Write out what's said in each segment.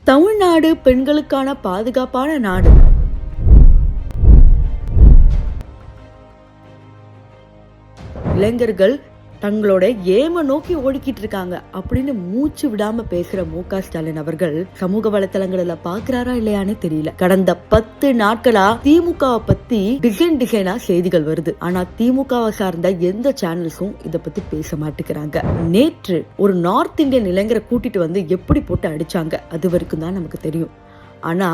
தமிழ்நாடு பெண்களுக்கான பாதுகாப்பான நாடு. இளைஞர்கள் தங்களோட ஏம நோக்கி ஓடிக்கிட்டு இருக்காங்க அப்படின்னு மூச்சு விடாம பேசுற மு.க. ஸ்டாலின் அவர்கள் சமூக வலைத்தளங்கள்ல பாக்குறாரா இல்லையான்னு தெரியல. கடந்த 10 நாட்களா திமுகவை பத்தி டிசைனா செய்திகள் வருது. ஆனா திமுகவை சார்ந்த எந்த சேனல்ஸும் இத பத்தி பேச மாட்டேங்கிறாங்க. நேற்று ஒரு நார்த் இந்தியன் இளைஞரை கூட்டிட்டு வந்து எப்படி போட்டு அடிச்சாங்க அது வரைக்கும் தான் நமக்கு தெரியும். ஆனா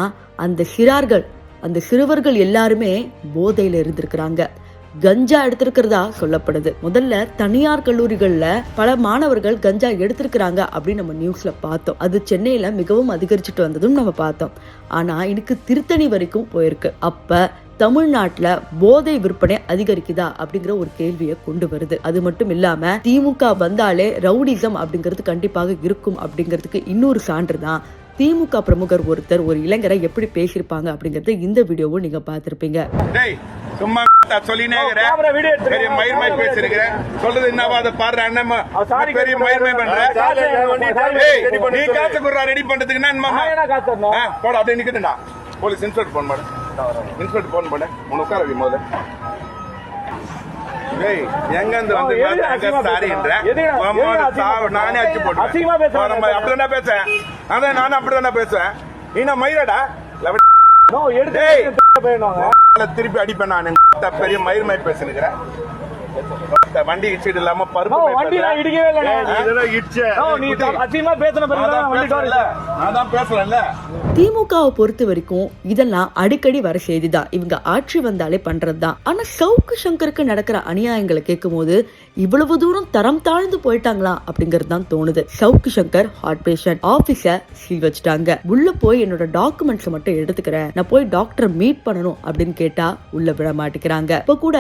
அந்த சிறுவர்கள் எல்லாருமே போதையில இருந்திருக்கிறாங்க. கஞ்சா எடுத்திருக்கிறதா சொல்லப்படுது. முதல்ல தனியார் கல்லூரிகள்ல பல மாணவர்கள் கஞ்சா எடுத்திருக்கிறாங்க அப்படின்னு நம்ம நியூஸ்ல பார்த்தோம். அது சென்னையில மிகவும் அதிகரிச்சுட்டு வந்ததும் நம்ம பார்த்தோம். ஆனா இன்னைக்கு திருத்தணி வரைக்கும் போயிருக்கு. அப்ப தமிழ்நாட்டுல போதை விற்பனை அதிகரிக்குதா அப்படிங்கிற ஒரு கேள்வியை கொண்டு வருது. அது மட்டும் இல்லாம திமுக வந்தாலே ரவுடிசம் அப்படிங்கிறது கண்டிப்பாக இருக்கும் அப்படிங்கிறதுக்கு இன்னொரு சான்று தான் திமுக பிரமுகர் ஒருத்தர் ஒரு இளைஞரை எப்படி பேசியிருப்பாங்க அப்படிங்கறது இந்த வீடியோவை நீங்க பார்த்திருப்பீங்க. சும்மா சொல்லினே பெரிய மயிர்மை பேசிருக்கிற சொல்றது என்னவா அதை பாடுற அண்ணம்மா பெரிய மயிர்மை பண்ற நீ காசு குடுறா ரெடி பண்றதுக்கு போட அப்படியே நிக்கட்டுண்டா. போலீஸ் இன்ஸ்பெக்டர் போன் பண்ண இன்ஸ்பெக்டர் போன் பண்ண உனக்கு உட்கார வை முதல்ல. எங்க இருந்து வந்து நானே அச்சு போட்டேன் அப்படிதான் பேசுறேன். அதான் நானும் அப்படிதான் பேசுவேன். நீ நான் மயிரடா திருப்பி அடிப்பேன். நான் பெரிய மயிர்மை பேசுகிறேன். வண்டி இடிச்சிட்டு இல்லாம திமுகவை பொறுத்த வரைக்கும் இதெல்லாம் அடிக்கடி வர செய்திதான். இவங்க ஆட்சி வந்தாலே பண்றதுதான். ஆனா சவுக்கு சங்கருக்கு நடக்கிற அநியாயங்களை கேட்கும் போது இவ்வளவு தூரம் தரம் தாழ்ந்து போயிட்டாங்களா அப்படிங்கறது தான் தோணுது. Savukku Shankar heart patient, ஆபீஸ seal வச்சுட்டாங்க. உள்ள போய் என்னோட டாக்குமெண்ட்ஸ் மட்டும் எடுத்துக்கிறேன், நான் போய் டாக்டரை மீட் பண்ணணும் அப்படின்னு கேட்டா உள்ள விட மாட்டேங்கிறாங்க. இப்ப கூட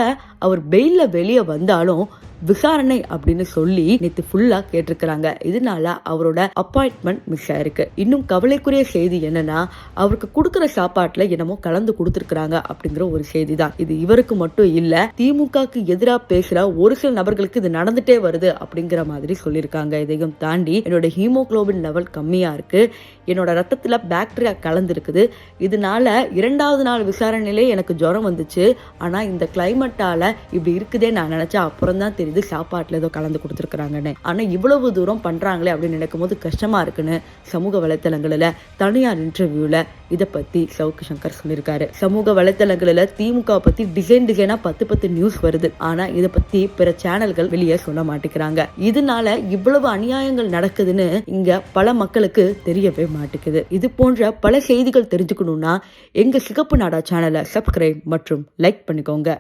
அவர் பெயில்ல வெளியே வந்தாலும் விசாரணை அப்படின்னு சொல்லி நேத்து ஃபுல்லா கேட்டிருக்கிறாங்க. இதனால அவரோட அப்பாயின்ட்மெண்ட் மிஸ் ஆயிருக்கு. இன்னும் கவலைக்குரிய செய்தி என்னன்னா அவருக்கு கொடுக்கற சாப்பாட்டுல என்னமோ கலந்து கொடுத்திருக்காங்க அப்படிங்கிற ஒரு செய்தி தான். இது இவருக்கு மட்டும் இல்ல, திமுகக்கு எதிராக பேசுற ஒரு சில நபர்களுக்கு இது நடந்துட்டே வருது அப்படிங்கிற மாதிரி சொல்லியிருக்காங்க. இதையும் தாண்டி என்னோட ஹீமோகுளோபின் லெவல் கம்மியா இருக்கு, என்னோட ரத்தத்துல பாக்டீரியா கலந்து இருக்குது, இதனால 2வது நாள் விசாரணையிலே எனக்கு ஜுரம் வந்துச்சு, ஆனா இந்த கிளைமேட்டால இப்படி இருக்குதே நான் நினைச்சா அப்புறம் தான் தெரியுது சாப்பாட்டுல ஏதோ கலந்து கொடுத்துருக்காங்கன்னு. ஆனா இவ்வளவு தூரம் பண்றாங்களே அப்படின்னு நினைக்கும் போது கஷ்டமா இருக்குன்னு சமூக வலைத்தளங்களில் தனியார் இன்டர்வியூல இதை பத்தி சவுக்கு சங்கர் சொல்லியிருக்காரு. சமூக வலைத்தளங்களில் திமுக பத்தி டிசைனா 10 நியூஸ் வருது. ஆனா இதை பத்தி பிற சேனல்கள் வெளியே சொல்ல மாட்டேங்கிறாங்க. இதனால இவ்வளவு அநியாயங்கள் நடக்குதுன்னு இங்க பல மக்களுக்கு தெரியவே மாட்டேங்குது. இது போன்ற பல செய்திகள் தெரிஞ்சுக்கணும்னா எங்க சிகப்பு நாடா சேனலை சப்ஸ்கிரைப் மற்றும் லைக் பண்ணிக்கோங்க.